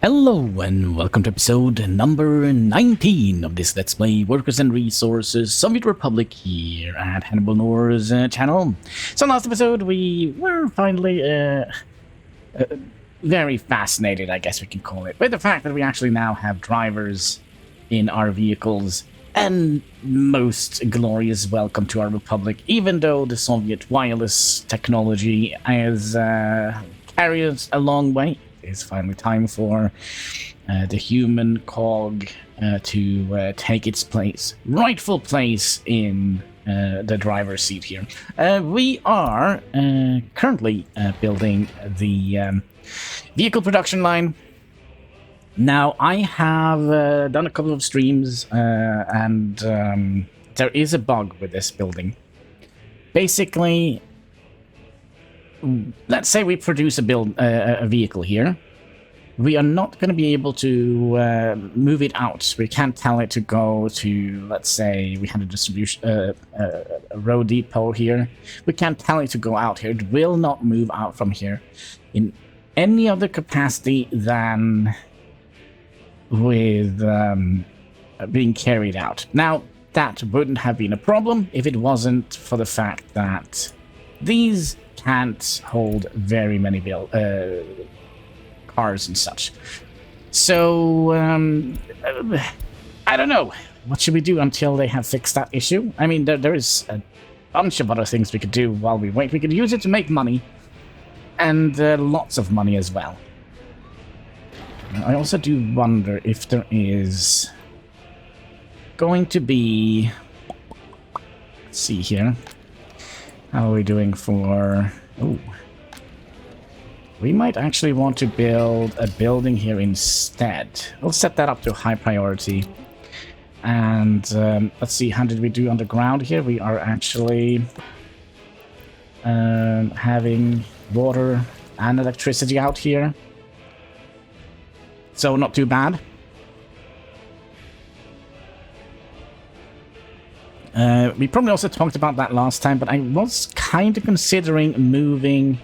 Hello and welcome to episode number 19 of this Let's Play Workers and Resources Soviet Republic here at HanniballNOR's channel. So last episode we were finally very fascinated, I guess we can call it, with the fact that we actually now have drivers in our vehicles, and most glorious welcome to our republic, even though the Soviet wireless technology has carried us a long way. It's finally time for the human cog to take its place, rightful place in the driver's seat here. We are currently building the vehicle production line. Now, I have done a couple of streams, and there is a bug with this building. Basically, let's say we produce a vehicle here. We are not going to be able to move it out. We can't tell it to go to, let's say, we had a distribution, a road depot here. We can't tell it to go out here. It will not move out from here in any other capacity than with being carried out. Now, that wouldn't have been a problem if it wasn't for the fact that these can't hold very many cars and such. So, I don't know. What should we do until they have fixed that issue? I mean, there is a bunch of other things we could do while we wait. We could use it to make money, and lots of money as well. I also do wonder if there is going to be... Let's see here. How are we doing for... Oh. We might actually want to build a building here instead. We'll set that up to high priority. And let's see, how did we do underground here? We are actually having water and electricity out here. So not too bad. We probably also talked about that last time, but I was kind of considering moving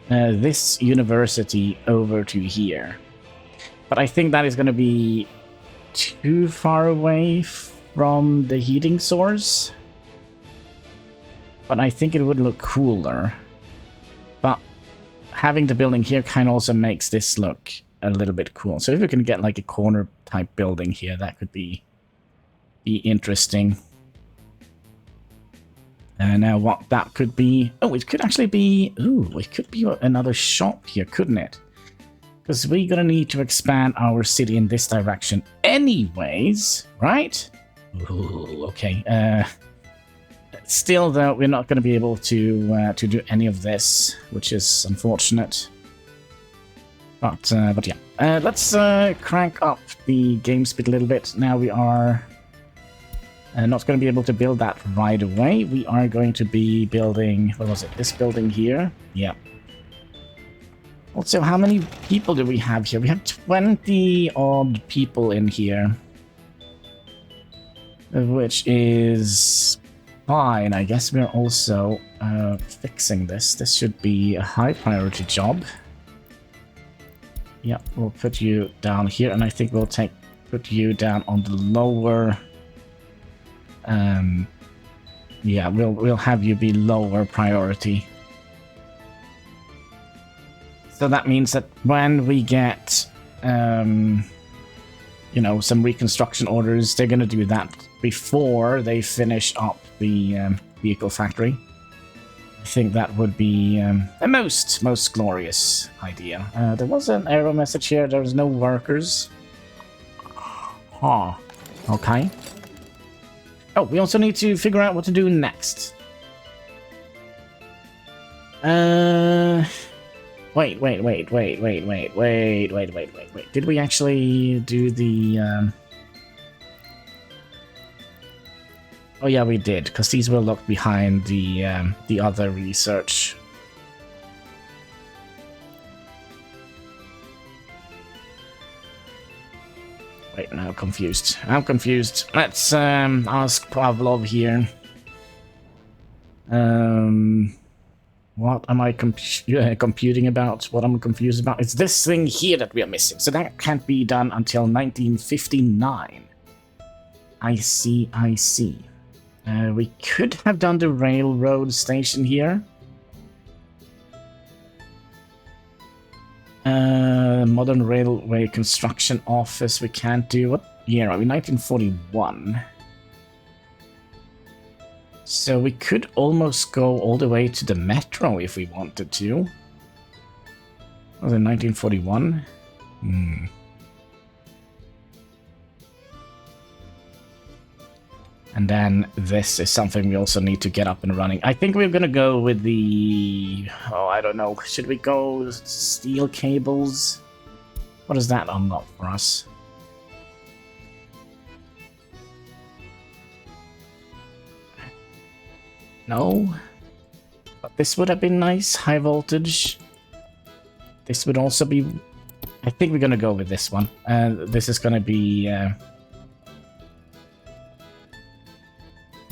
this university over to here. But I think that is going to be too far away from the heating source. But I think it would look cooler. But having the building here kind of also makes this look a little bit cool. So if we can get like a corner type building here, that could be interesting. Now what that could be... Oh, it could actually be... Ooh, it could be another shop here, couldn't it? Because we're gonna need to expand our city in this direction anyways, right? Ooh, okay. Still, though, we're not gonna be able to do any of this, which is unfortunate. But yeah. Let's crank up the game speed a little bit. Now we are... not going to be able to build that right away. We are going to be building... What was it? This building here? Yeah. Also, how many people do we have here? We have 20-odd people in here. Which is fine. I guess we're also fixing this. This should be a high priority job. Yeah, we'll put you down here. And I think we'll put you down on the lower... yeah, we'll have you be lower priority. So that means that when we get, you know, some reconstruction orders, they're going to do that before they finish up the vehicle factory. I think that would be a most glorious idea. There was an error message here. There was no workers. Huh. Okay. Oh, we also need to figure out what to do next. Wait. Did we actually do the... Oh yeah, we did, because these were locked behind the other research. Wait, now I'm confused. Let's ask Pavlov here. What am I computing about? What I'm confused about? It's this thing here that we are missing. So that can't be done until 1959. I see, I see. We could have done the railroad station here. Modern railway construction office we can't do. What year are we? 1941. So we could almost go all the way to the metro if we wanted to. Was it 1941? And then this is something we also need to get up and running. I think we're gonna go with the... Oh, I don't know. Should we go steel cables? What does that unlock for us? No. But this would have been nice. High voltage. This would also be... I think we're gonna go with this one. This is gonna be...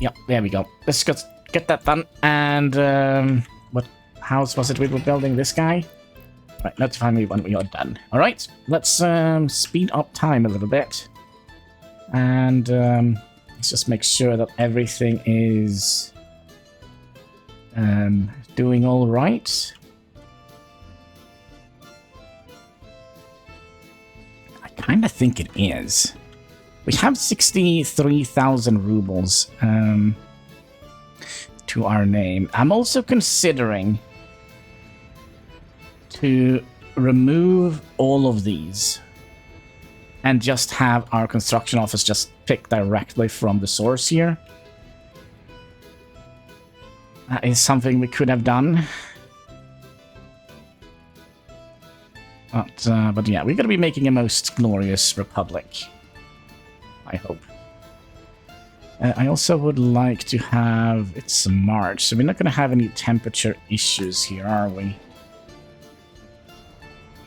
Yep, there we go. Let's get that done. And what house was it we were building? This guy? Right, notify me when we are done. Alright, let's speed up time a little bit. And let's just make sure that everything is doing all right. I kind of think it is. We have 63,000 rubles to our name. I'm also considering to remove all of these and just have our construction office just pick directly from the source here. That is something we could have done. But yeah, we're going to be making a most glorious republic. I hope. I also would like to have... It's March, so we're not going to have any temperature issues here, are we?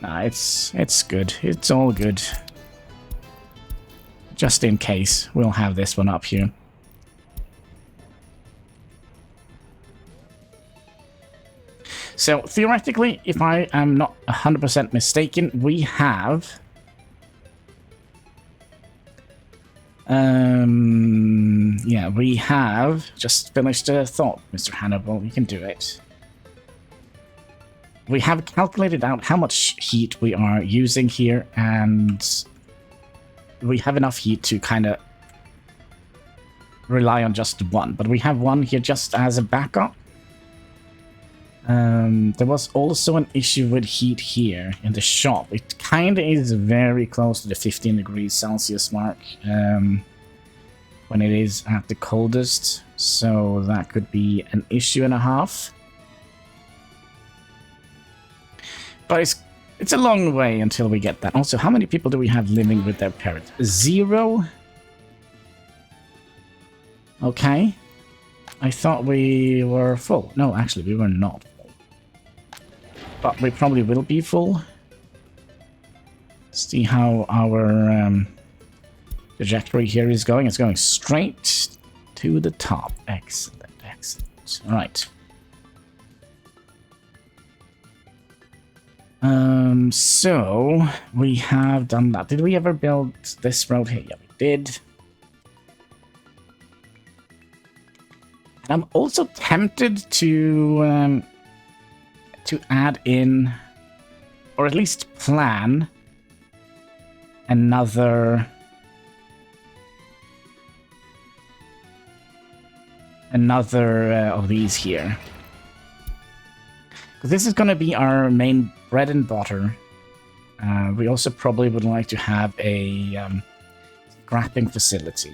Nah, it's good. It's all good. Just in case, we'll have this one up here. So, theoretically, if I am not 100% mistaken, we have... yeah, we have just finished a thought, Mr. Hannibal. We can do it. We have calculated out how much heat we are using here, and we have enough heat to kind of rely on just one. But we have one here just as a backup. There was also an issue with heat here in the shop. It kind of is very close to the 15 degrees Celsius mark when it is at the coldest, so that could be an issue and a half. But it's a long way until we get that. Also, how many people do we have living with their parents? 0? Okay. I thought we were full. No, actually, we were not. But we probably will be full. See how our trajectory here is going. It's going straight to the top. Excellent, excellent. All right. So we have done that. Did we ever build this road here? Yeah, we did. And I'm also tempted to add in, or at least plan, another of these here. Because this is going to be our main bread and butter. We also probably would like to have a scrapping facility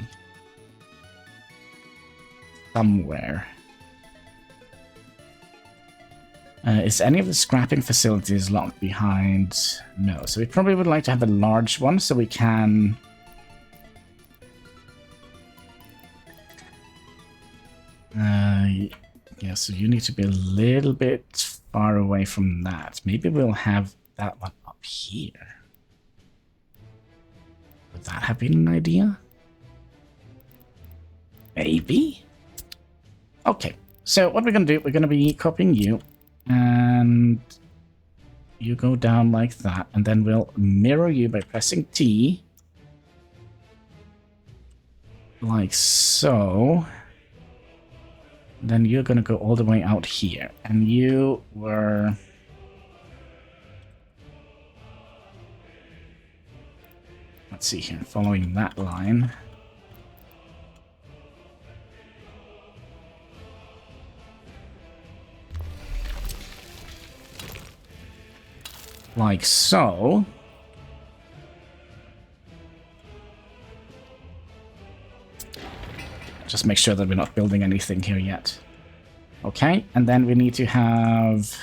somewhere. Is any of the scrapping facilities locked behind? No. So we probably would like to have a large one so we can... yeah, so you need to be a little bit far away from that. Maybe we'll have that one up here. Would that have been an idea? Maybe? Okay, so what we're going to do, we're going to be copying you And you go down like that, and then we'll mirror you by pressing T. Like so. Then you're gonna go all the way out here. And you were... Let's see here, following that line. Like so. Just make sure that we're not building anything here yet. Okay, and then we need to have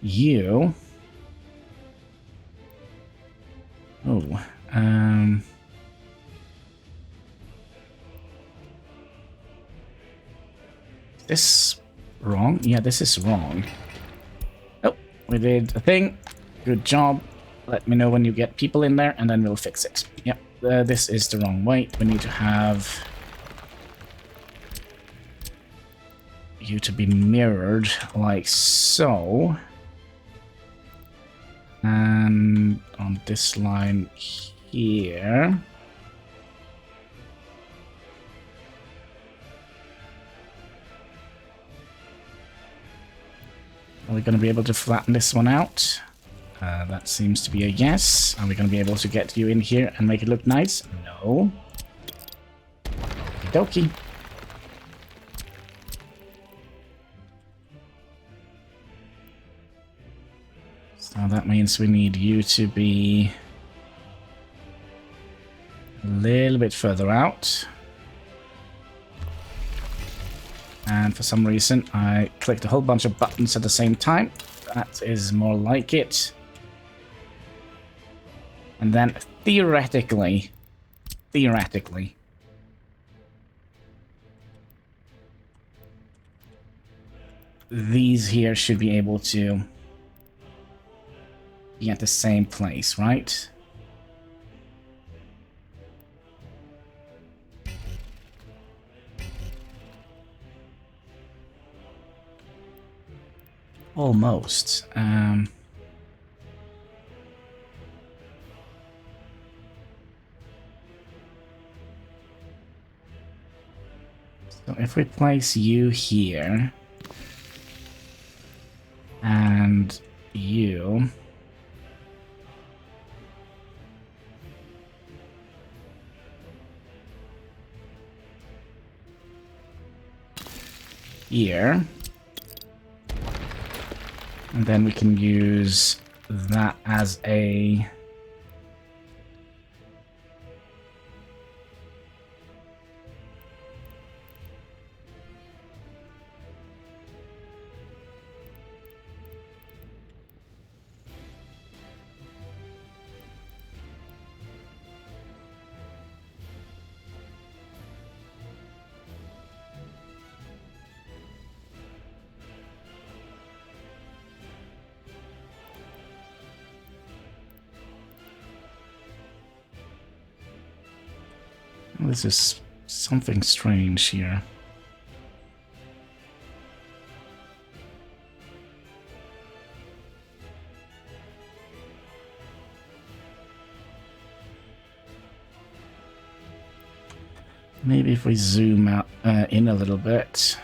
you. Oh, is this wrong? Yeah, this is wrong. Oh, we did a thing. Good job. Let me know when you get people in there, and then we'll fix it. Yep, this is the wrong way. We need to have you to be mirrored like so. And on this line here. Are we going to be able to flatten this one out? That seems to be a yes. Are we going to be able to get you in here and make it look nice? No. Okie dokie. So that means we need you to be a little bit further out. And for some reason, I clicked a whole bunch of buttons at the same time. That is more like it. And then theoretically, these here should be able to be at the same place, right? Almost. So if we place you here and you here, and then we can use that as a this is something strange here. Maybe if we zoom out in a little bit.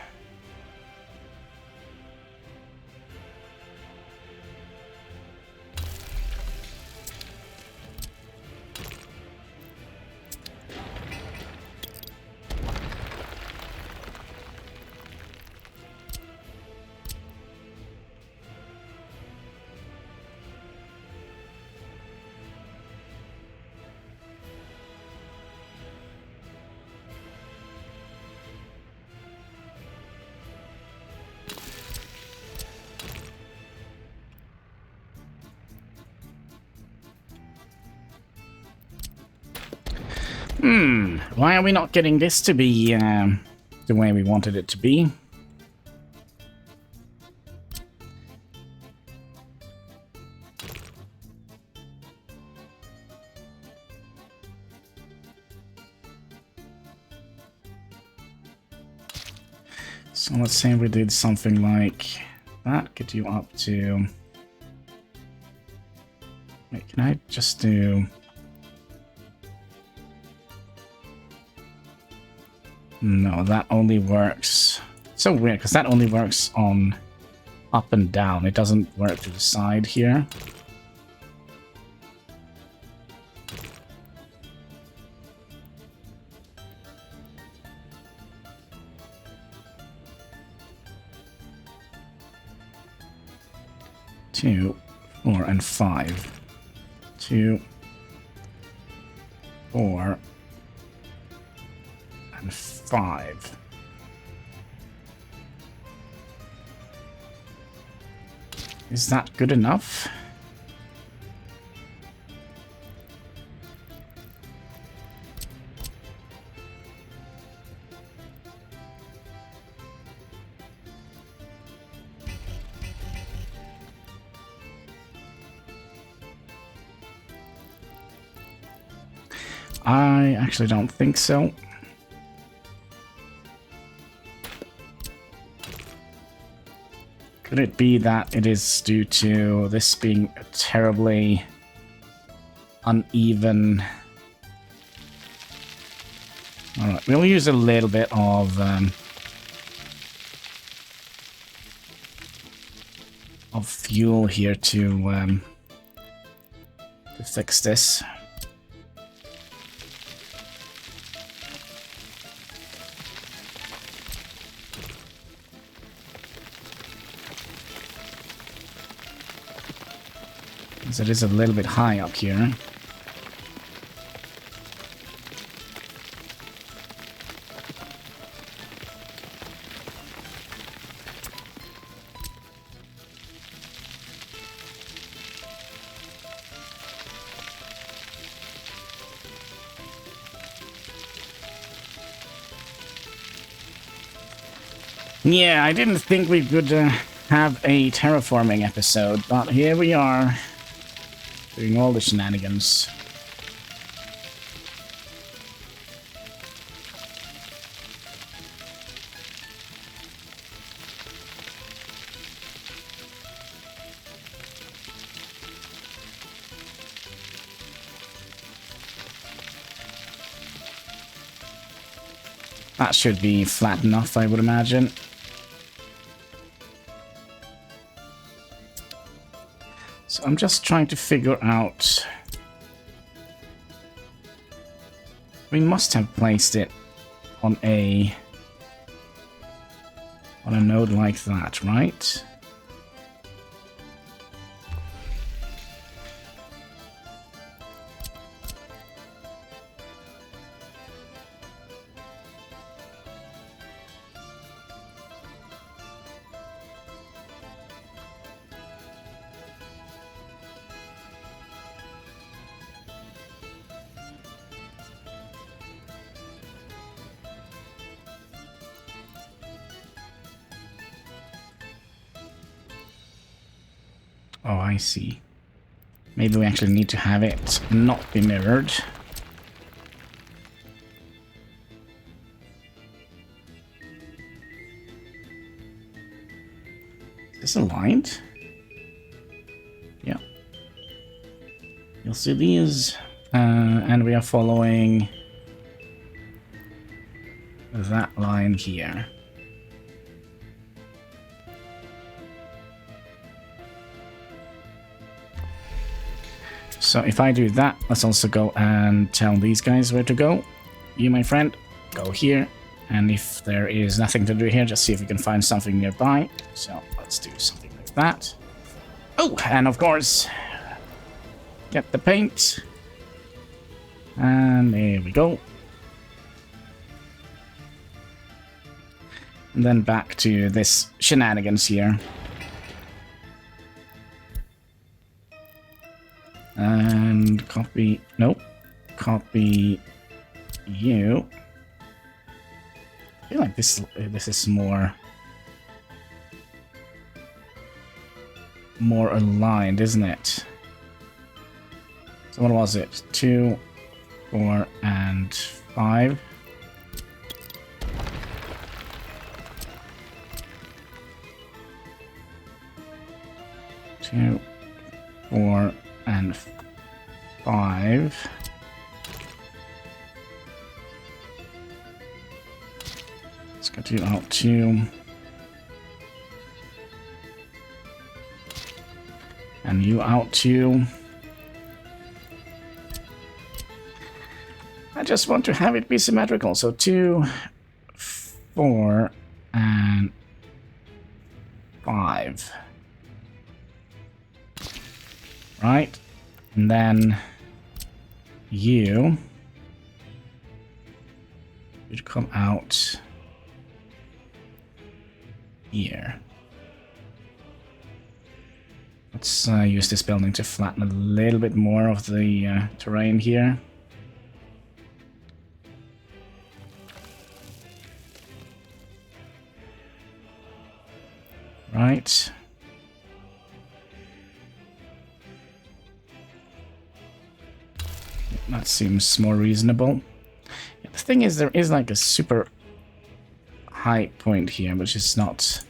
Why are we not getting this to be the way we wanted it to be? So let's say we did something like that. Get you up to... Wait, can I just do... No, that only works... So weird, because that only works on up and down. It doesn't work to the side here. Two, 4, and 5. 2, 4, and 5. Is that good enough? I actually don't think so. Could it be that it is due to this being a terribly uneven... Alright, we'll use a little bit of fuel here to fix this. It is a little bit high up here. Yeah, I didn't think we could have a terraforming episode, but here we are. Doing all the shenanigans. That should be flat enough, I would imagine. So I'm just trying to figure out... We must have placed it on a node like that, right? Oh, I see. Maybe we actually need to have it not be mirrored. Is this aligned? Yeah. You'll see these, and we are following that line here. So if I do that, let's also go and tell these guys where to go. You, my friend, go here. And if there is nothing to do here, just see if we can find something nearby. So let's do something like that. Oh, and of course, get the paint. And there we go. And then back to this shenanigans here. And copy, nope, copy you. I feel like this is more aligned, isn't it? So what was it? 2, 4, and 5. 2, 4, and 5. Let's go to Alt 2. And you Alt 2. I just want to have it be symmetrical. So 2, 4, and 5. Right? And then you should come out here. Let's use this building to flatten a little bit more of the terrain here. Right. That seems more reasonable. Yeah, the thing is, there is like a super high point here, which is not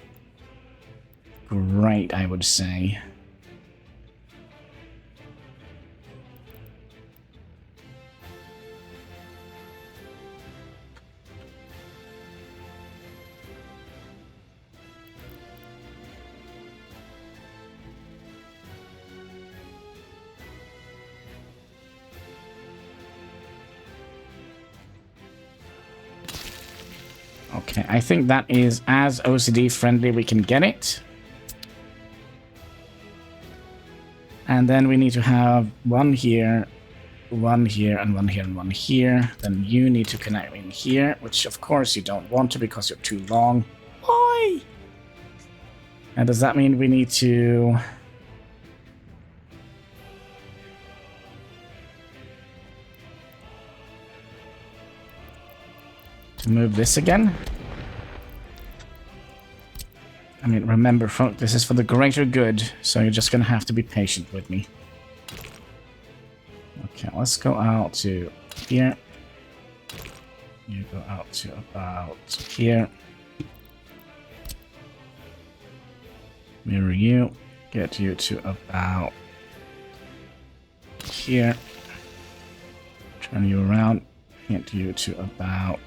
great, I would say. Okay, I think that is as OCD friendly we can get it. And then we need to have one here, and one here, and one here. Then you need to connect in here, which of course you don't want to because you're too long. Why? And does that mean we need to... move this again? I mean, remember, folks, this is for the greater good, so you're just gonna have to be patient with me. Okay, let's go out to here. You go out to about here. Mirror you. Get you to about here. Turn you around. Get you to about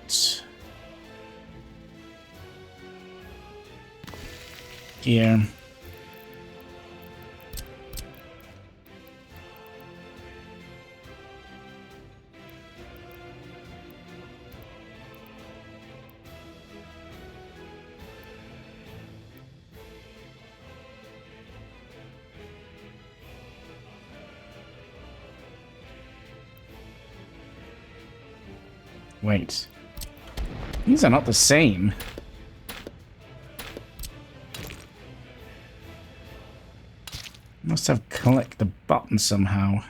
here. Wait. These are not the same. Must have clicked the button somehow.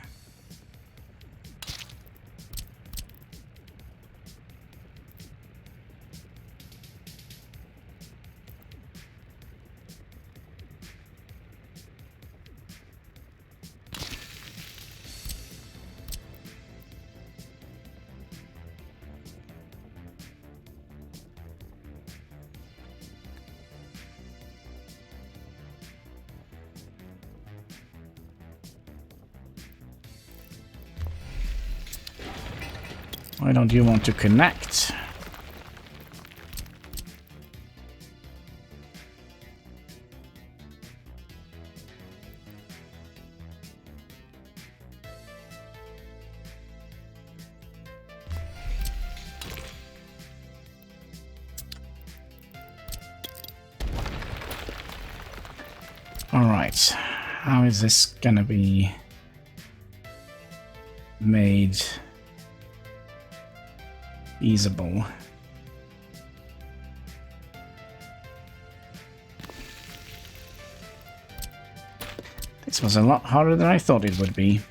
Why don't you want to connect? All right, how is this gonna be made feasible? This was a lot harder than I thought it would be.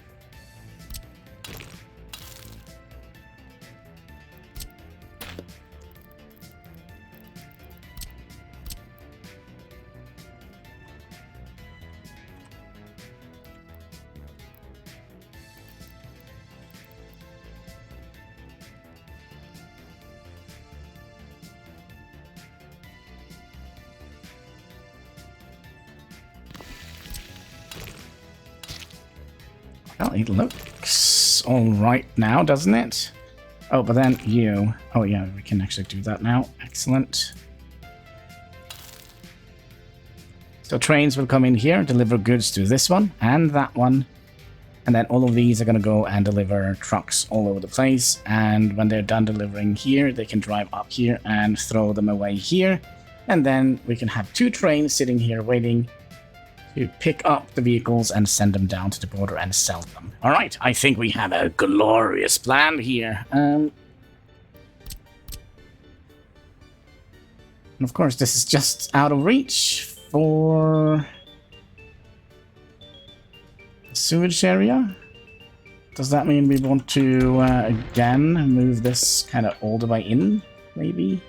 Well, it looks alright now, doesn't it? Oh, but then you... Oh yeah, we can actually do that now. Excellent. So trains will come in here, deliver goods to this one and that one. And then all of these are going to go and deliver trucks all over the place. And when they're done delivering here, they can drive up here and throw them away here. And then we can have 2 trains sitting here waiting to pick up the vehicles and send them down to the border and sell them. All right, I think we have a glorious plan here. And of course, this is just out of reach for the sewage area. Does that mean we want to, again, move this kind of all the way in, maybe?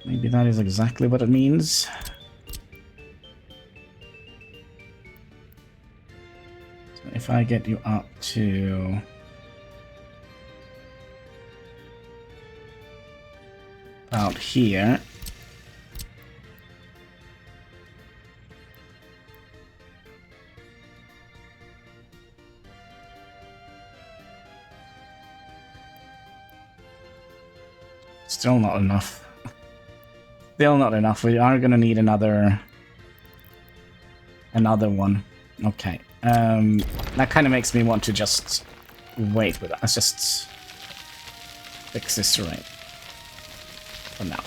Maybe that is exactly what it means. So if I get you up to... out here. Still not enough. Still not enough. We are going to need another one. Okay. That kind of makes me want to just wait with it. Let's just fix this right for now.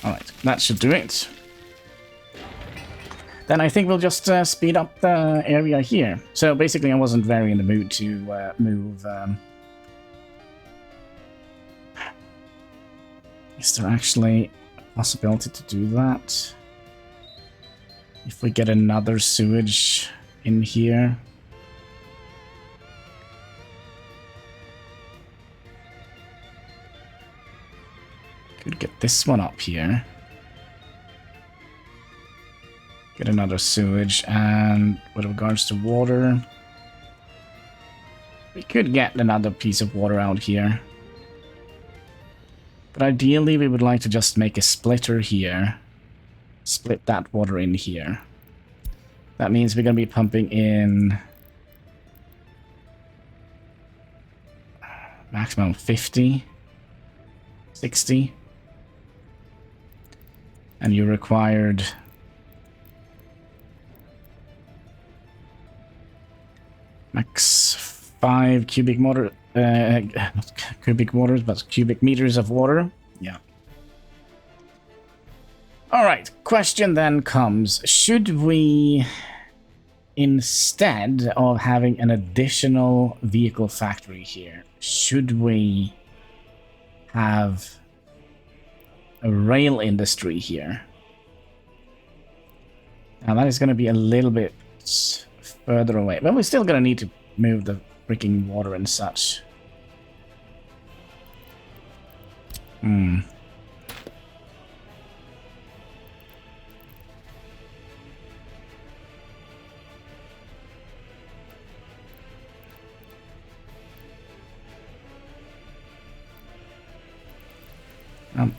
Alright, that should do it. Then I think we'll just speed up the area here. So basically I wasn't very in the mood to move... Is there actually a possibility to do that? If we get another sewage in here... Could get this one up here. Get another sewage, and with regards to water, we could get another piece of water out here. But ideally, we would like to just make a splitter here. Split that water in here. That means we're going to be pumping in maximum 50, 60. And you required... max 5 cubic water, not cubic waters, but cubic meters of water. Yeah. Alright, question then comes, should we, instead of having an additional vehicle factory here, should we have a rail industry here? Now that is going to be a little bit further away, but we're still gonna need to move the freaking water and such. I'm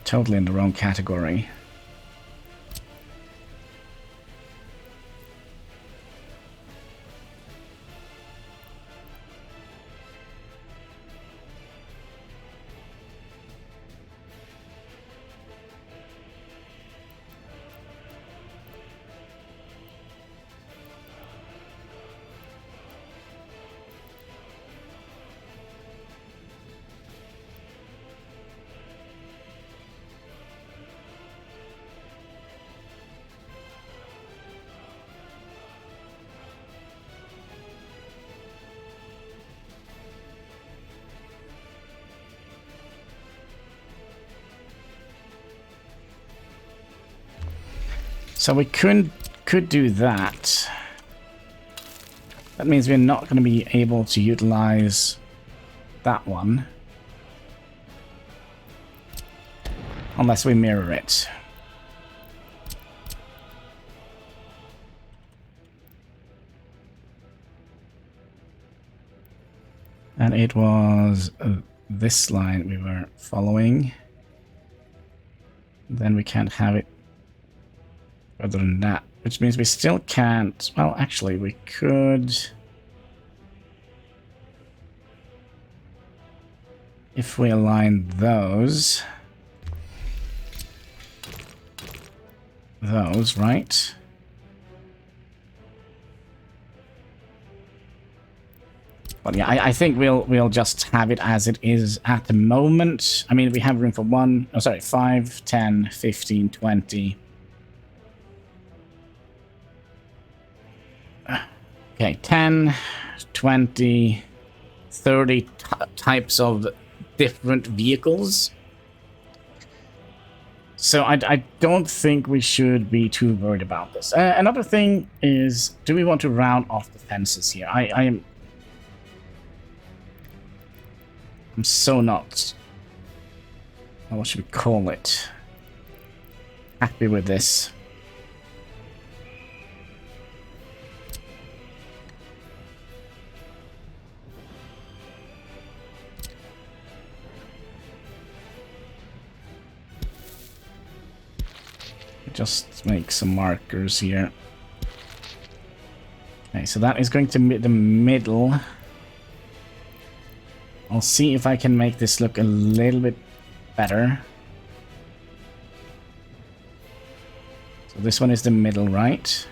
totally in the wrong category. So we could do that. That means we're not going to be able to utilize that one. Unless we mirror it. And it was this line we were following. Then we can't have it further than that, which means we still can't. Well, actually, we could. If we align those, right? But yeah, I think we'll just have it as it is at the moment. I mean, we have room for 5, 10, 15, 20. Okay, 10, 20, 30 types of different vehicles. So I don't think we should be too worried about this. Another thing is, do we want to round off the fences here? I'm so not... what should we call it? Happy with this. Just make some markers here. Okay, so that is going to be the middle. I'll see if I can make this look a little bit better. So this one is the middle, right?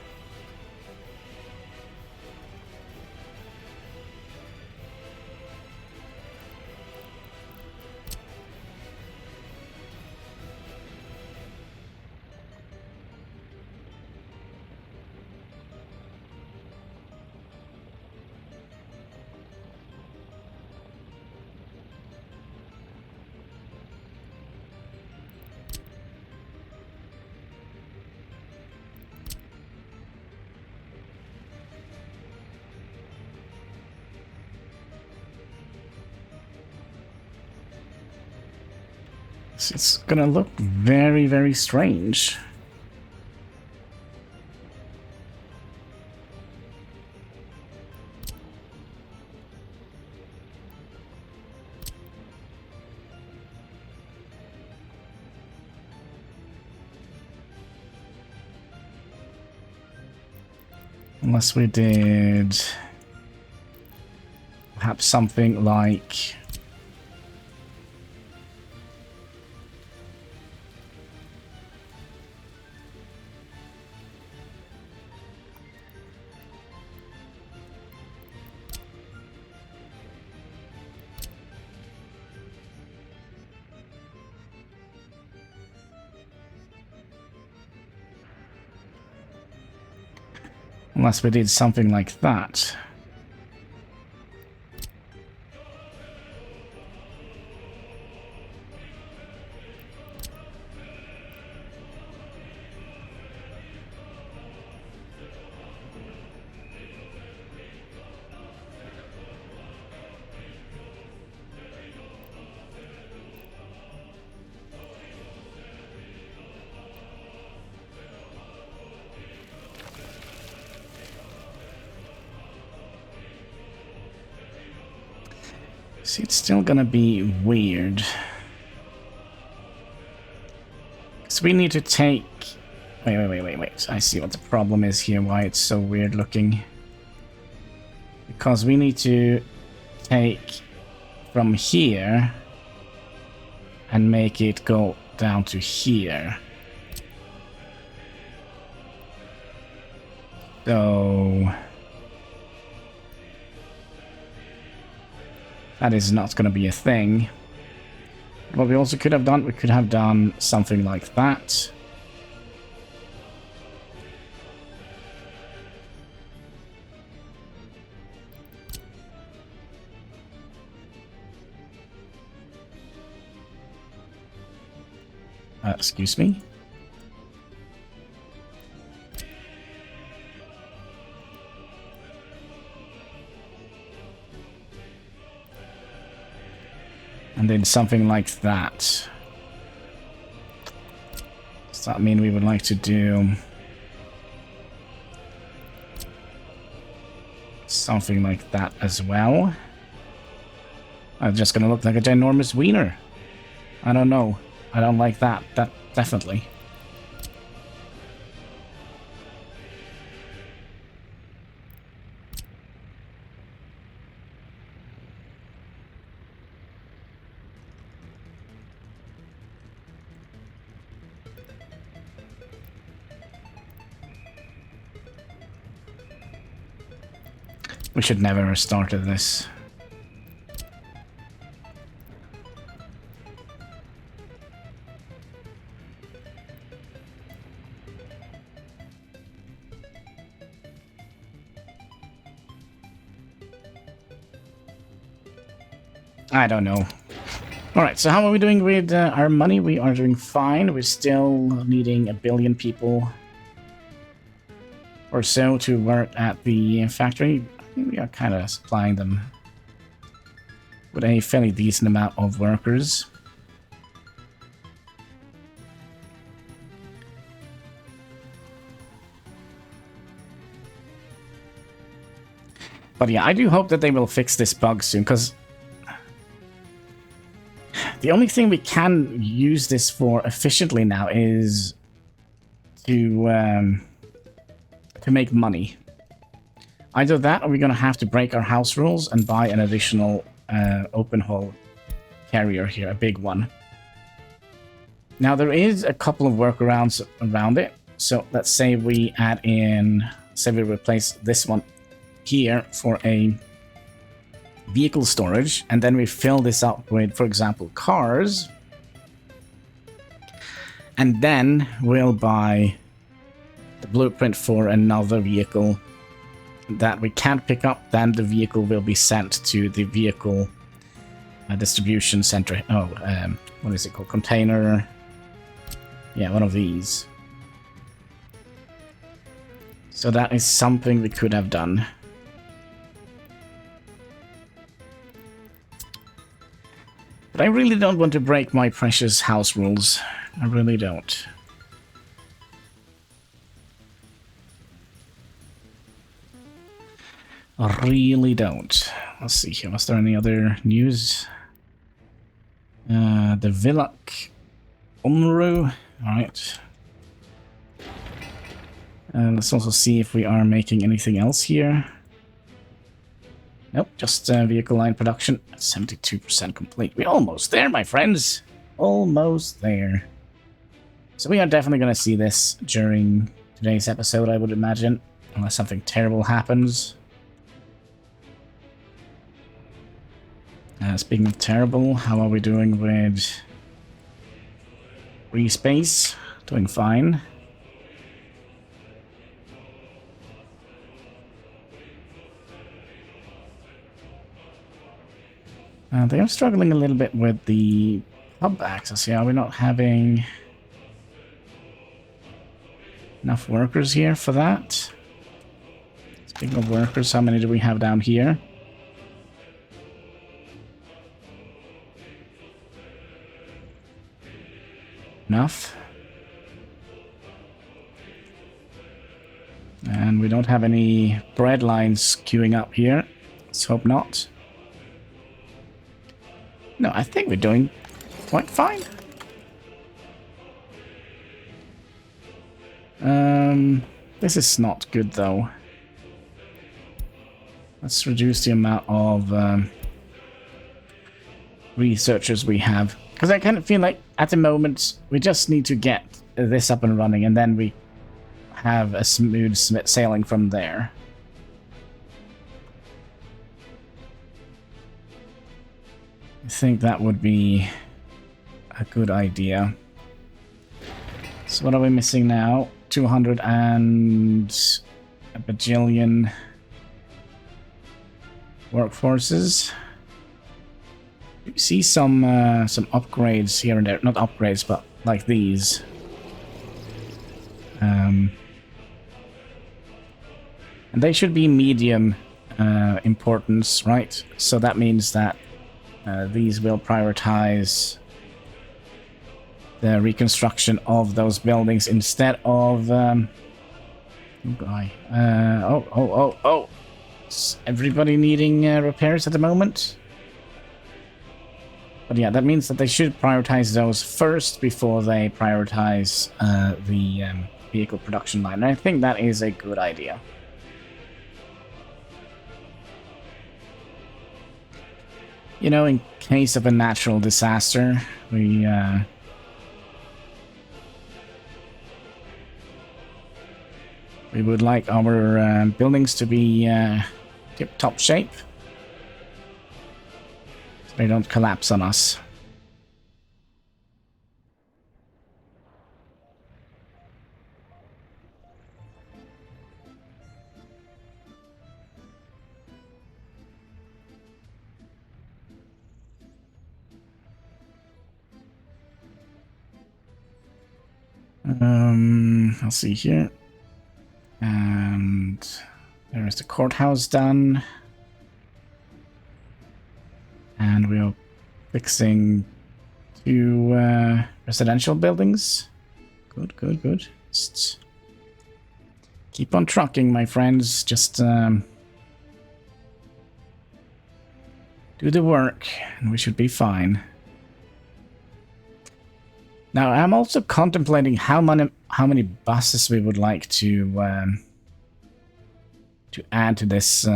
It's gonna look very, very strange. Unless we did perhaps something like... Unless we did something like that. See, it's still gonna be weird. So we need to take... Wait. I see what the problem is here, why it's so weird looking. Because we need to take from here and make it go down to here. So... that is not going to be a thing. What we also could have done, we could have done something like that. Excuse me? And then something like that. Does that mean we would like to do something like that as well? I'm just gonna look like a ginormous wiener. I don't know. I don't like that. That definitely. We should never have started this. I don't know. Alright, so how are we doing with our money? We are doing fine. We're still needing 1 billion people or so to work at the factory. We are kind of supplying them with a fairly decent amount of workers. But yeah, I do hope that they will fix this bug soon, because the only thing we can use this for efficiently now is to make money. Either that, or we're going to have to break our house rules and buy an additional open hull carrier here, a big one. Now, there is a couple of workarounds around it. So let's say we add in, say we replace this one here for a vehicle storage, and then we fill this up with, for example, cars. And then we'll buy the blueprint for another vehicle that we can't pick up. Then the vehicle will be sent to the vehicle distribution center. Oh, what is it called? Container. Yeah, one of these. So that is something we could have done. But I really don't want to break my precious house rules. I really don't. I really don't. Let's see here. Was there any other news? The Villak Umru. Alright. Let's also see if we are making anything else here. Nope, just vehicle line production at 72% complete. We're almost there, my friends. Almost there. So we are definitely going to see this during today's episode, I would imagine. Unless something terrible happens. Speaking of terrible, how are we doing with Respace? Doing fine. They are struggling a little bit with the hub access. Yeah, we're not having enough workers here for that. Speaking of workers, how many do we have down here? Enough. And we don't have any bread lines queuing up here. Let's hope not. No, I think we're doing quite fine. This is not good though. Let's reduce the amount of researchers we have. Because I kind of feel like at the moment we just need to get this up and running, and then we have a smooth sailing from there. I think that would be a good idea. So what are we missing now? 200 and a bajillion workforces. You see some upgrades here and there. Not upgrades, but like these. And they should be medium importance, right? So that means that these will prioritize the reconstruction of those buildings instead of is everybody needing repairs at the moment? But yeah, that means that they should prioritize those first before they prioritize the vehicle production line. And I think that is a good idea. You know, in case of a natural disaster, we would like our buildings to be tip-top shape. So they don't collapse on us. I'll see here. And there is the courthouse done. And we're fixing 2 residential buildings. Good, good, good. Just keep on trucking, my friends. Just do the work, and we should be fine. Now, I'm also contemplating how many buses we would like to add to this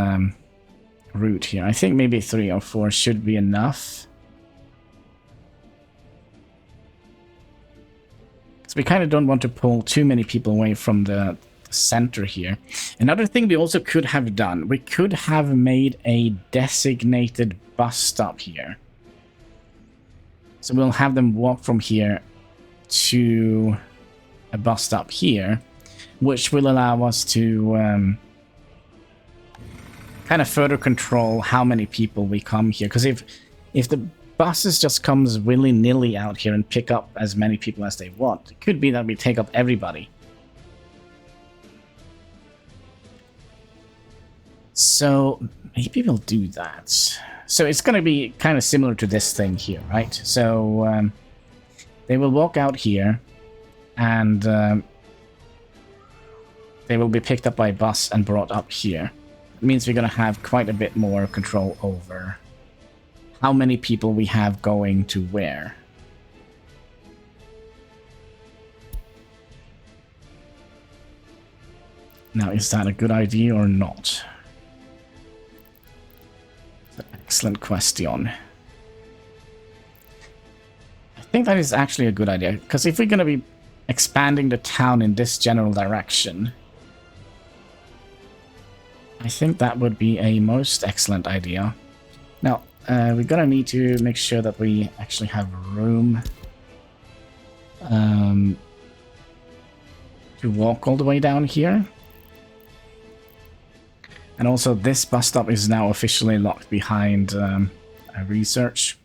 route here. I think maybe 3 or 4 should be enough. Because we kind of don't want to pull too many people away from the center here. Another thing we also could have done, we could have made a designated bus stop here. So we'll have them walk from here to a bus stop here, which will allow us to kind of further control how many people we come here. Because if the buses just comes willy-nilly out here and pick up as many people as they want, it could be that we take up everybody. So maybe we'll do that. So it's going to be kind of similar to this thing here, right? So they will walk out here, and they will be picked up by a bus and brought up here. It means we're going to have quite a bit more control over how many people we have going to where. Now, is that a good idea or not? That's an excellent question. I think that is actually a good idea, because if we're going to be expanding the town in this general direction, I think that would be a most excellent idea. Now, we're going to need to make sure that we actually have room to walk all the way down here. And also, this bus stop is now officially locked behind research.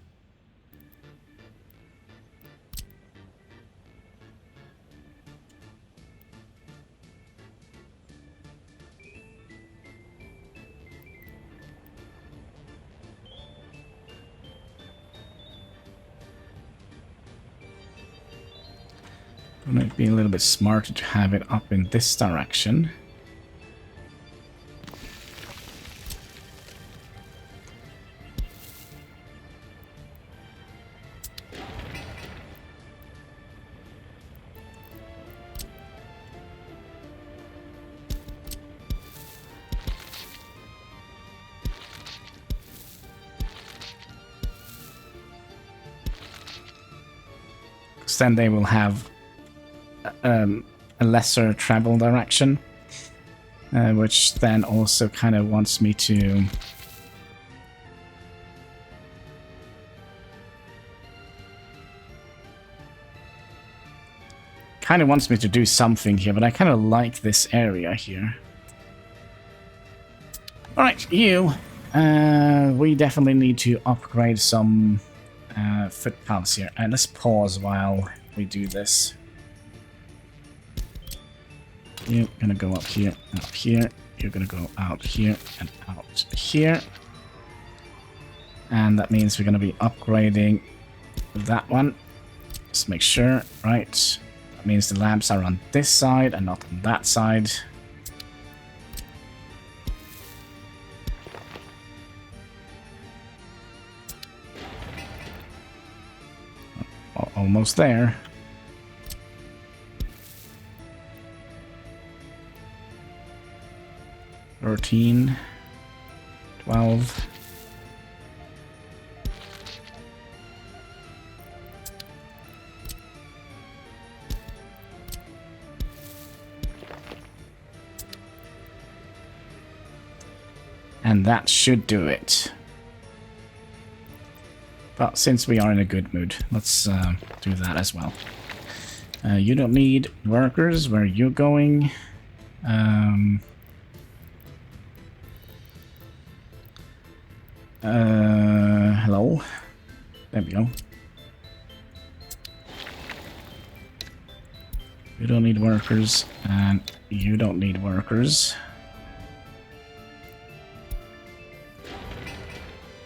It might be a little bit smarter to have it up in this direction. Because then they will have a lesser travel direction, which then also kind of wants me to do something here, but I kind of like this area here. Alright, you. We definitely need to upgrade some footpaths here. And let's pause while we do this. You're gonna go up here and up here. You're gonna go out here and out here. And that means we're gonna be upgrading that one. Just make sure, right? That means the lamps are on this side and not on that side. almost there. $13, $12. And that should do it. But since we are in a good mood, let's do that as well. You don't need workers. Where are you going? Hello? There we go. You don't need workers, and you don't need workers.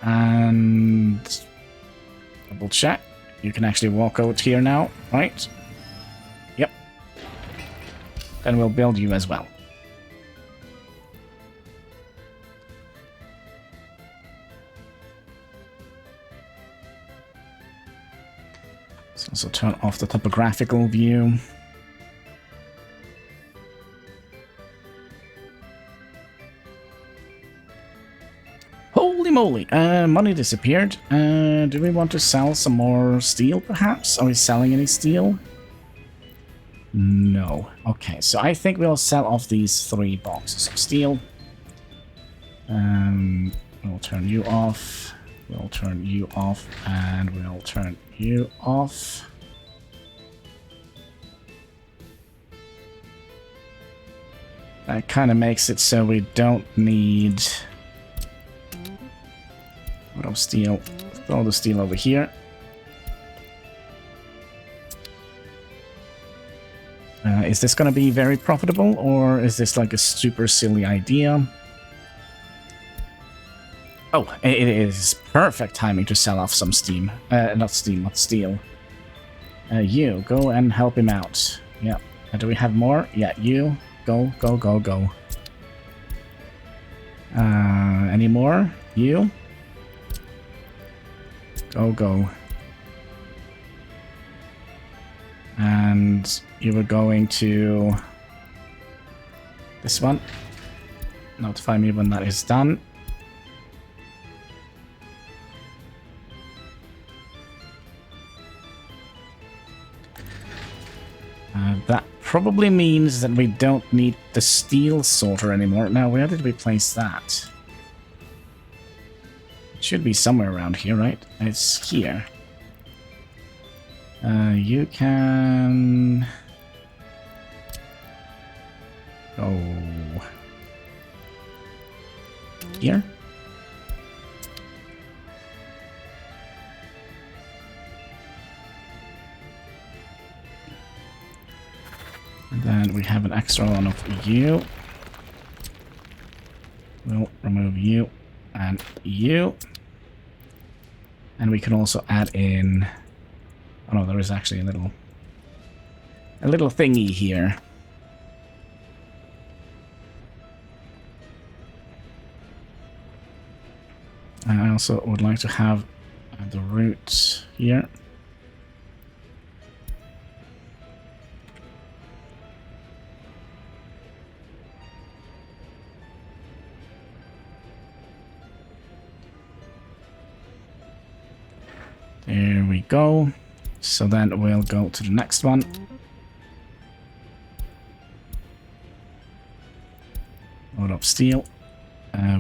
And double check. You can actually walk out here now, right? Yep. Then we'll build you as well. Let's also turn off the topographical view. Holy moly, money disappeared. Do we want to sell some more steel, perhaps? Are we selling any steel? No. Okay, so I think we'll sell off these 3 boxes of steel. We'll turn you off. We'll turn you off, and we'll turn you off. That kind of makes it so we don't need... of steel. Throw the steel over here. Is this going to be very profitable, or is this like a super silly idea? Oh, it is perfect timing to sell off some steam. Not steam, not steel. You, go and help him out. Yeah. Do we have more? Yeah, you. Go, go, go, go. Any more? You? Go, go. And you were going to... this one. Notify me when that is done. That probably means that we don't need the steel sorter anymore. Now, where did we place that? It should be somewhere around here, right? It's here. You can... go... here? And then we have an extra one of you. We'll remove you and you. And we can also add in... oh no, there is actually a little thingy here. I also would like to have the roots here. There we go. So then we'll go to the next one. Load up steel.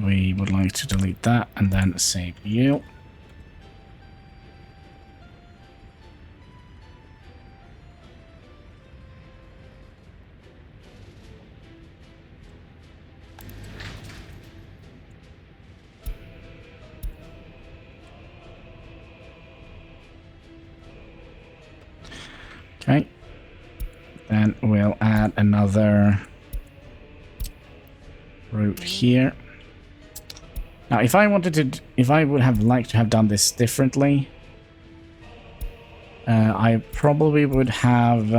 We would like to delete that and then save you. Okay. Then we'll add another route here. Now, if I would have liked to have done this differently, I probably would have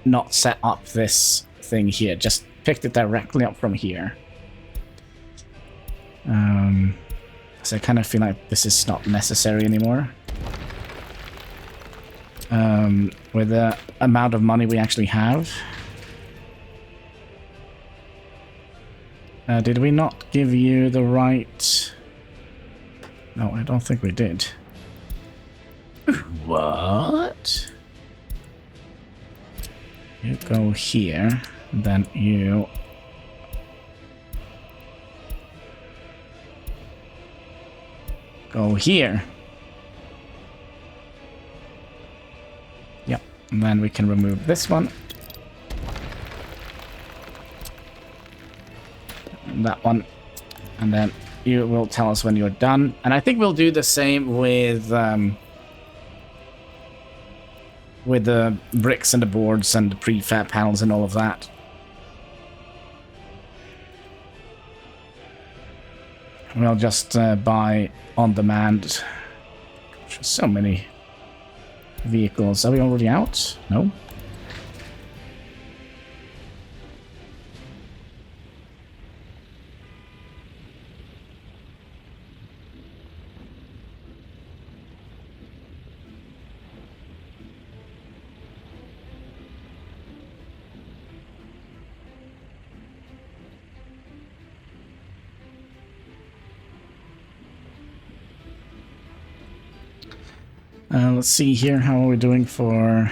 not set up this thing here. Just picked it directly up from here. So I kind of feel like this is not necessary anymore. with the amount of money we actually have. Did we not give you the right... No, I don't think we did. What? You go here, then you... go here. Yep, and then we can remove this one. And that one. And then you will tell us when you're done. And I think we'll do the same with the bricks and the boards and the prefab panels and all of that. We'll just buy on demand. So many vehicles. Are we already out? No? Let's see here. How are we doing for...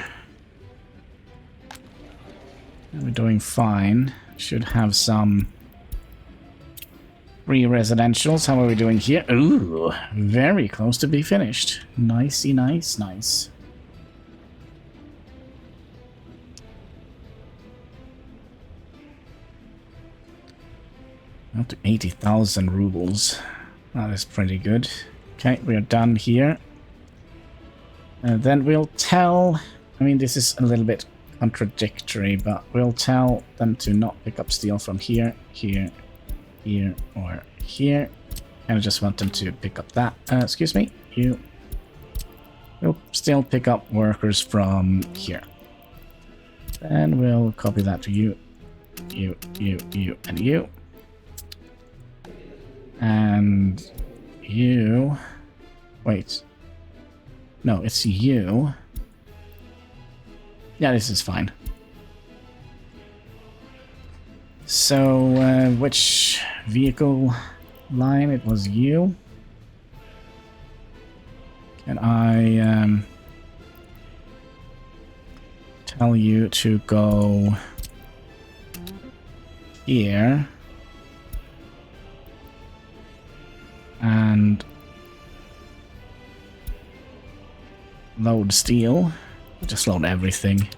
We're doing fine. Should have some free residentials. How are we doing here? Ooh, very close to be finished. Nicey, nice, nice. Up to 80,000 rubles. That is pretty good. Okay, we are done here. Then we'll tell... I mean, this is a little bit contradictory, but we'll tell them to not pick up steel from here, here, here, or here. And I just want them to pick up that. Excuse me, you. We'll still pick up workers from here. Then we'll copy that to you, you, and you. And you... Wait. No, it's you. Yeah, this is fine. So, which vehicle line? It was you. Can I tell you to go here and load steel? Just load everything.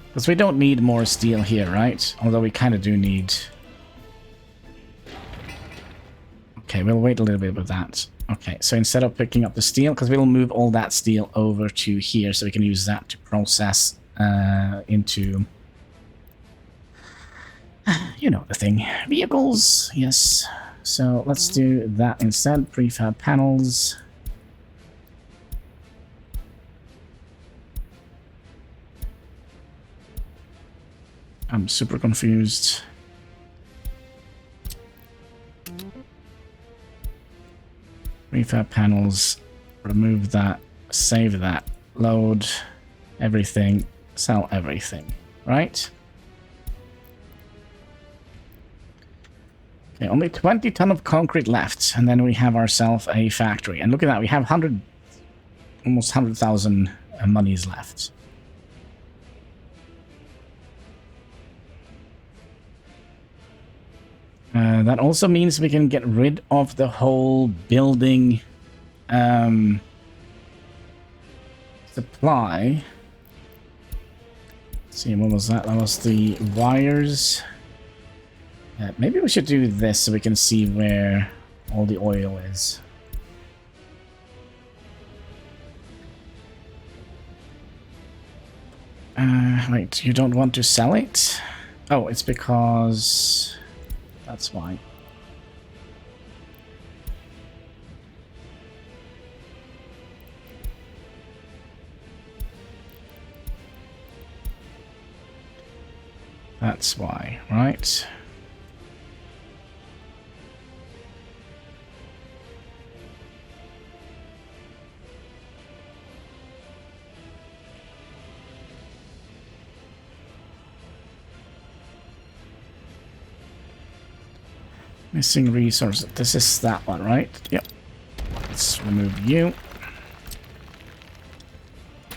Because we don't need more steel here, right? Although we kind of do need... Okay, we'll wait a little bit with that. Okay, so instead of picking up the steel, because we'll move all that steel over to here, so we can use that to process into... You know the thing. Vehicles, yes. So let's do that instead. Prefab panels. I'm super confused. Prefab panels. Remove that. Save that. Load everything. Sell everything. Right? Okay, only 20 ton of concrete left, and then we have ourselves a factory. And look at that, we have almost 100,000 monies left. That also means we can get rid of the whole building supply. Let's see, what was that? That was the wires. Maybe we should do this so we can see where all the oil is. Wait, you don't want to sell it? Oh, it's because... That's why. That's why, right? Missing resource. This is that one, right? Yep. Let's remove you.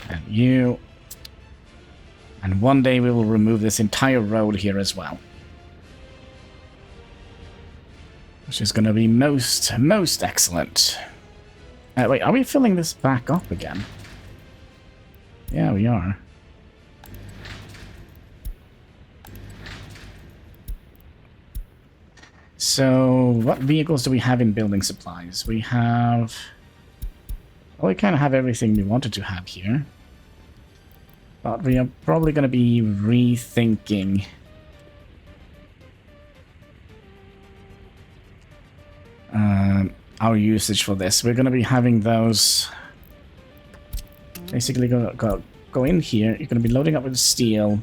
And you. And one day we will remove this entire road here as well. Which is going to be most excellent. Wait, are we filling this back up again? Yeah, we are. So, what vehicles do we have in building supplies? We have... Well, we kind of have everything we wanted to have here. But we are probably going to be rethinking... our usage for this. We're going to be having those... Basically, go in here. You're going to be loading up with steel.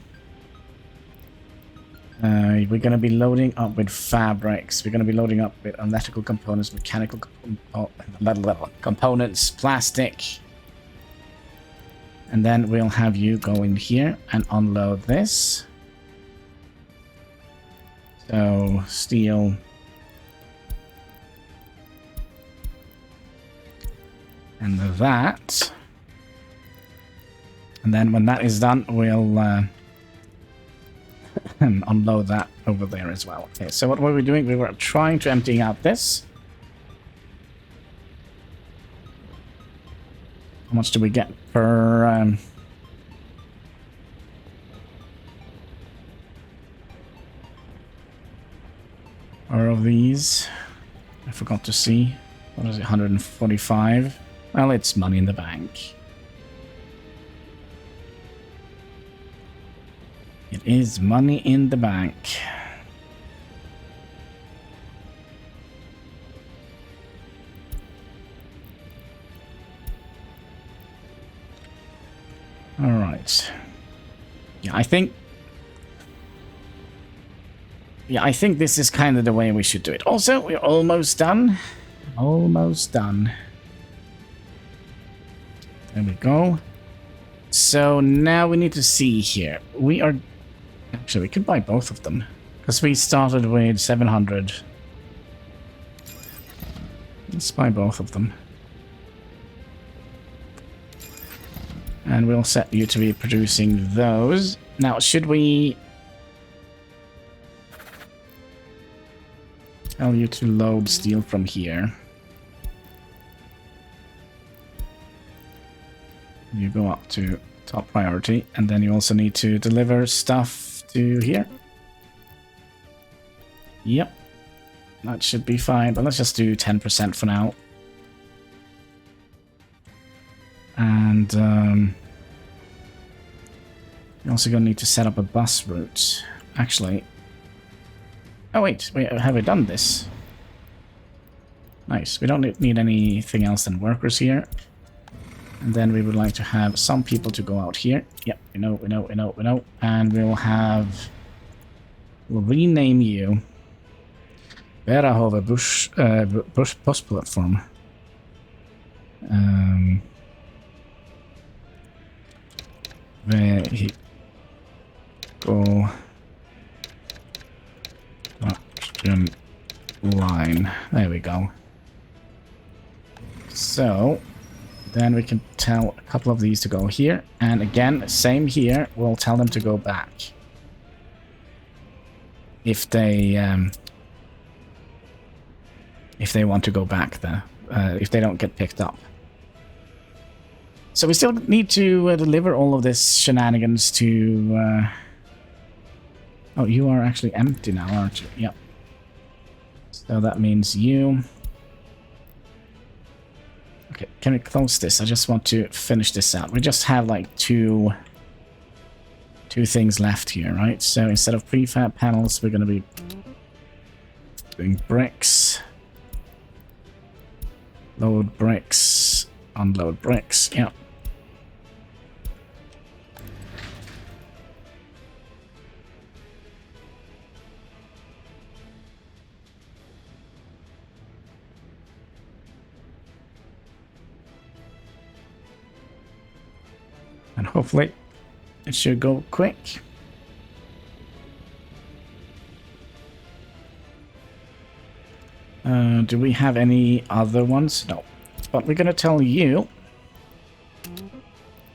We're going to be loading up with fabrics. We're going to be loading up with electrical components, mechanical components, plastic. And then we'll have you go in here and unload this. So, steel. And that. And then when that is done, we'll unload that over there as well. Okay, so what were we doing? We were trying to empty out this. How much do we get per... Or of these? I forgot to see. What is it? 145? Well, it's money in the bank. It is money in the bank. All right. Yeah, I think this is kind of the way we should do it. Also, we're almost done. Almost done. There we go. So now we need to see here. We are... Actually, we could buy both of them. Because we started with 700. Let's buy both of them. And we'll set you to be producing those. Now, should we... tell you to load steel from here? You go up to top priority, and then you also need to deliver stuff to here. Yep. That should be fine, but let's just do 10% for now. And you're also going to need to set up a bus route. Actually... Oh, wait, have we done this? Nice. We don't need anything else than workers here. And then we would like to have some people to go out here. Yep, we know. And we'll rename you Berahove Bus Platform. Vehicle line. There we go. So then we can tell a couple of these to go here, and again, same here. We'll tell them to go back if they want to go back there. If they don't get picked up. So we still need to deliver all of this shenanigans to. Oh, you are actually empty now, aren't you? Yep. So that means you. Okay, can we close this? I just want to finish this out. We just have like two things left here, right? So instead of prefab panels, we're going to be doing bricks. Load bricks, unload bricks. Yep. And hopefully it should go quick. Do we have any other ones? No. But we're going to tell you.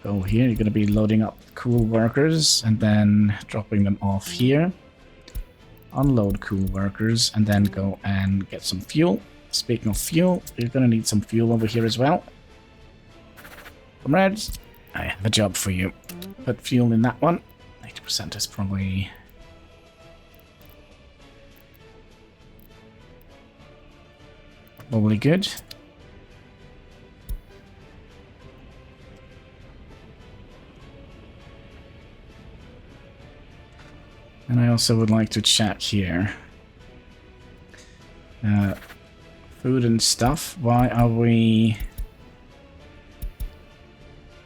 Go here. You're going to be loading up cool workers and then dropping them off here. Unload cool workers and then go and get some fuel. Speaking of fuel, you're going to need some fuel over here as well. Comrades, I have a job for you. Put fuel in that one. 80% is probably... probably good. And I also would like to check here. Food and stuff. Why are we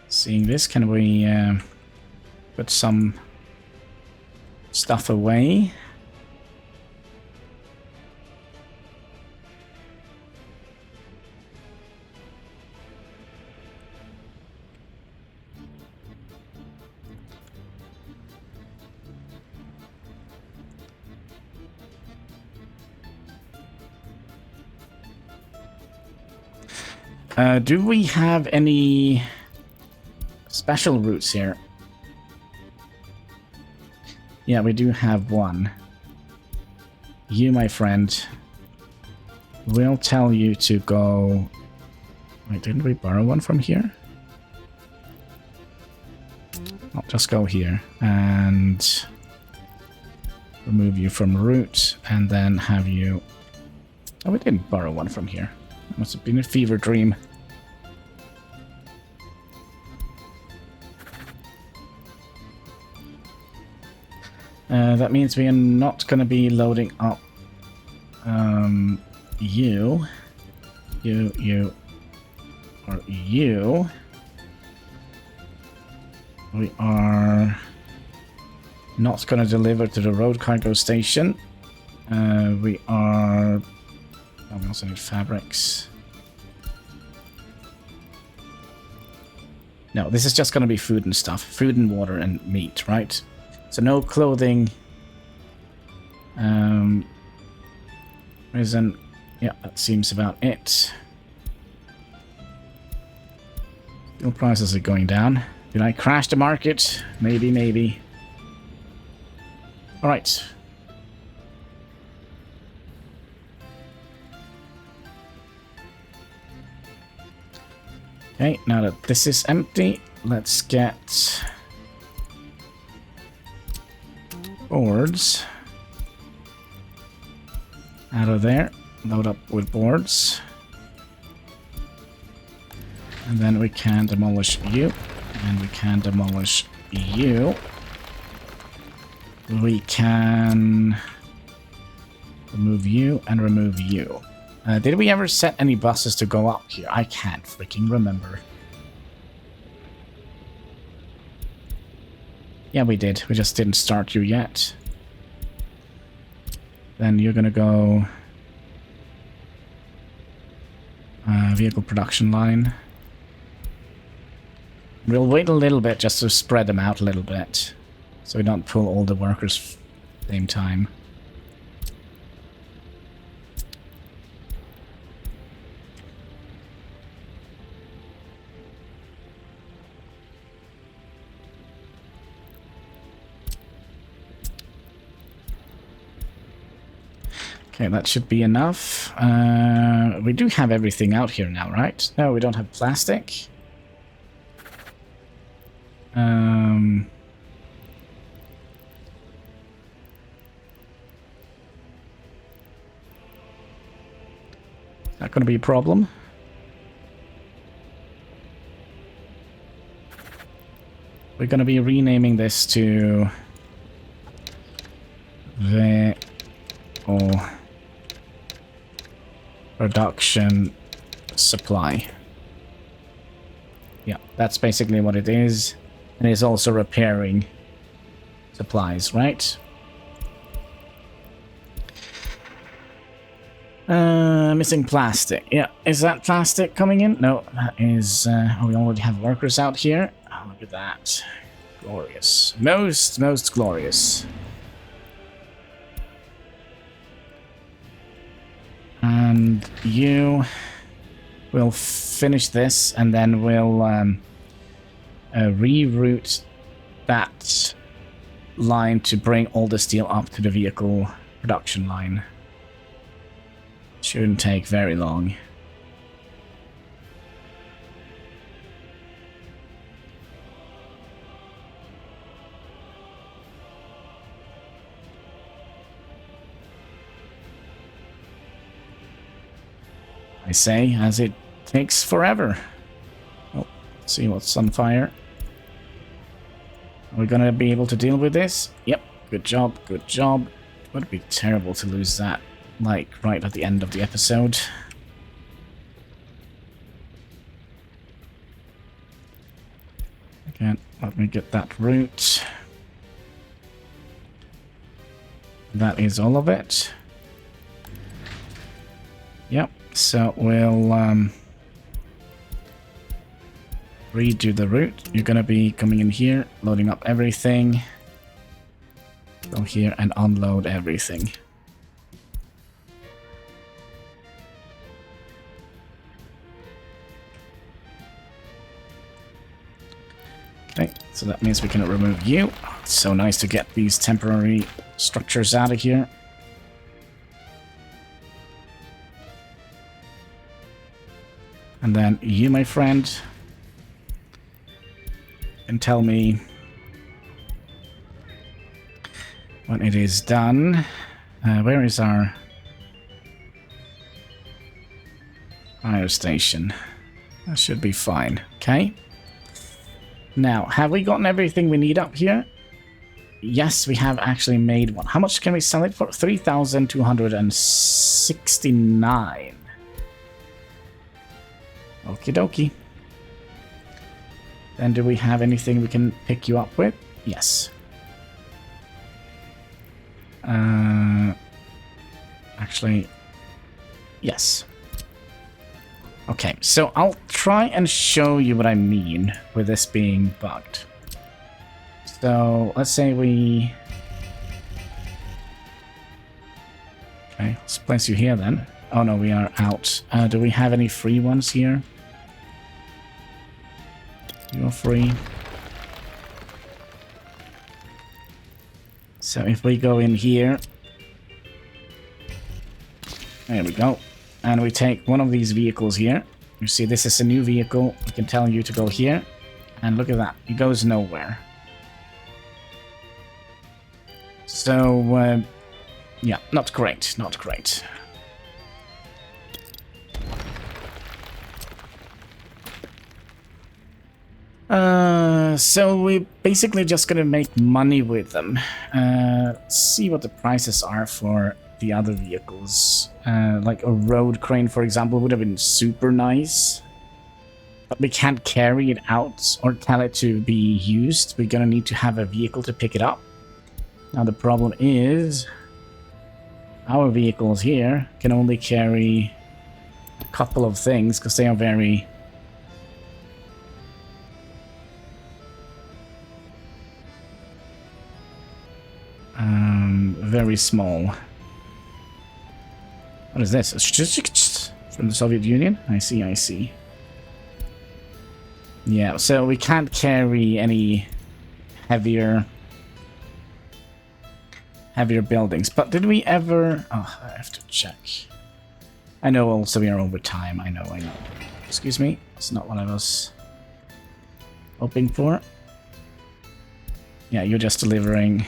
seeing this? Can we put some stuff away? Do we have any special routes here? Yeah, we do have one. You, my friend, we'll tell you to go... Wait, didn't we borrow one from here? I'll just go here and remove you from route and then have you... Oh, we didn't borrow one from here. It must have been a fever dream. That means we are not going to be loading up you, or you. We are not going to deliver to the road cargo station. We are... Oh, we also need fabrics. No, this is just going to be food and stuff. Food and water and meat, right? So no clothing. Isn't... Yeah, that seems about it. Fuel prices are going down. Did I crash the market? Maybe, maybe. Alright. Okay, now that this is empty, let's get boards out of there. Load up with boards. And then we can demolish you. And we can demolish you. We can remove you and remove you. Did we ever set any buses to go up here? I can't freaking remember. Yeah, we did. We just didn't start you yet. Then you're gonna go... vehicle production line. We'll wait a little bit just to spread them out a little bit. So we don't pull all the workers at the same time. Okay, that should be enough. We do have everything out here now, right? No, we don't have plastic. Not going to be a problem. We're going to be renaming this to the production supply. Yeah, that's basically what it is. And it's also repairing supplies, right? Missing plastic. Yeah, is that plastic coming in? No, that is... oh, we already have workers out here. Oh, look at that. Glorious. Most glorious. And you will finish this, and then we'll reroute that line to bring all the steel up to the vehicle production line. Shouldn't take very long. I say, as it takes forever. Oh, let's see what's on fire. Are we gonna be able to deal with this? Yep, good job, good job. It would be terrible to lose that, like, right at the end of the episode. Again, let me get that route. That is all of it. Yep. So we'll redo the route. You're gonna be coming in here, loading up everything. Go here and unload everything. Okay, so that means we can remove you. It's so nice to get these temporary structures out of here. And then you, my friend, can tell me when it is done. Where is our fire station? That should be fine. Okay. Now, have we gotten everything we need up here? Yes, we have actually made one. How much can we sell it for? 3,269. Okie dokie. Then do we have anything we can pick you up with? Yes. Actually, yes. Okay, so I'll try and show you what I mean with this being bugged. So let's say we... Okay, let's place you here then. Oh no, we are out. Do we have any free ones here? You're free. So if we go in here, there we go, and we take one of these vehicles here. You see, this is a new vehicle. We can tell you to go here, and look at that. It goes nowhere. So, yeah, not great, not great. So we're basically just gonna make money with them. Let's see what the prices are for the other vehicles. Like a road crane, for example, would have been super nice. But we can't carry it out or tell it to be used. We're gonna need to have a vehicle to pick it up. Now the problem is, our vehicles here can only carry a couple of things because they are very... very small. What is this? From the Soviet Union? I see, I see. Yeah, so we can't carry any heavier buildings. But did we ever... Oh, I have to check. I know also we are over time. I know. Excuse me. It's not what I was hoping for. Yeah, you're just delivering...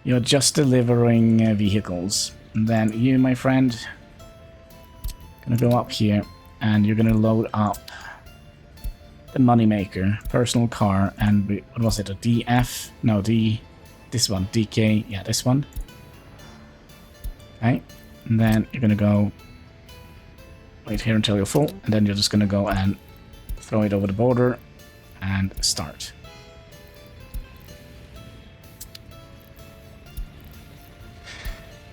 You're just delivering vehicles. And then you, my friend, gonna go up here and you're gonna load up the moneymaker, personal car, and what was it? A DF? No, this one, DK. Yeah, this one. Okay, and then you're gonna go wait here until you're full, and then you're just gonna go and throw it over the border and start.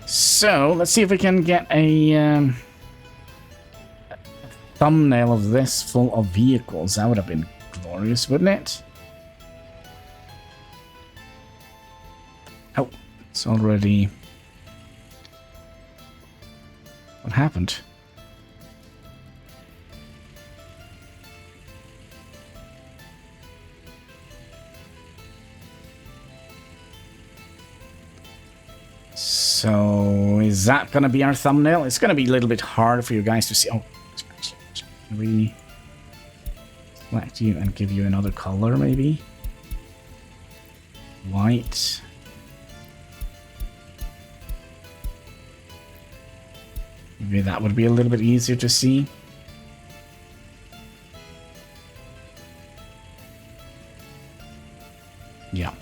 So, let's see if we can get a thumbnail of this full of vehicles. That would have been glorious, wouldn't it? Oh, it's already... What happened? So, is that going to be our thumbnail? It's going to be a little bit hard for you guys to see. Oh, can we select you and give you another color, maybe? White. Maybe that would be a little bit easier to see. Yeah.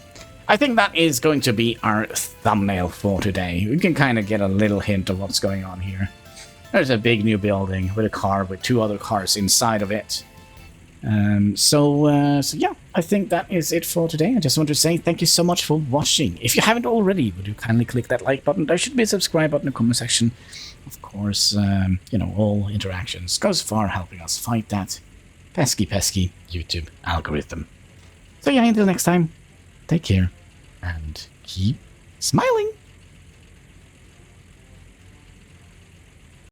I think that is going to be our thumbnail for today. We can kind of get a little hint of what's going on here. There's a big new building with a car with 2 other cars inside of it. So yeah, I think that is it for today. I just want to say thank you so much for watching. If you haven't already, would you kindly click that like button? There should be a subscribe button in the comment section. Of course, you know, all interactions goes far helping us fight that pesky YouTube algorithm. So yeah, until next time, take care and keep smiling.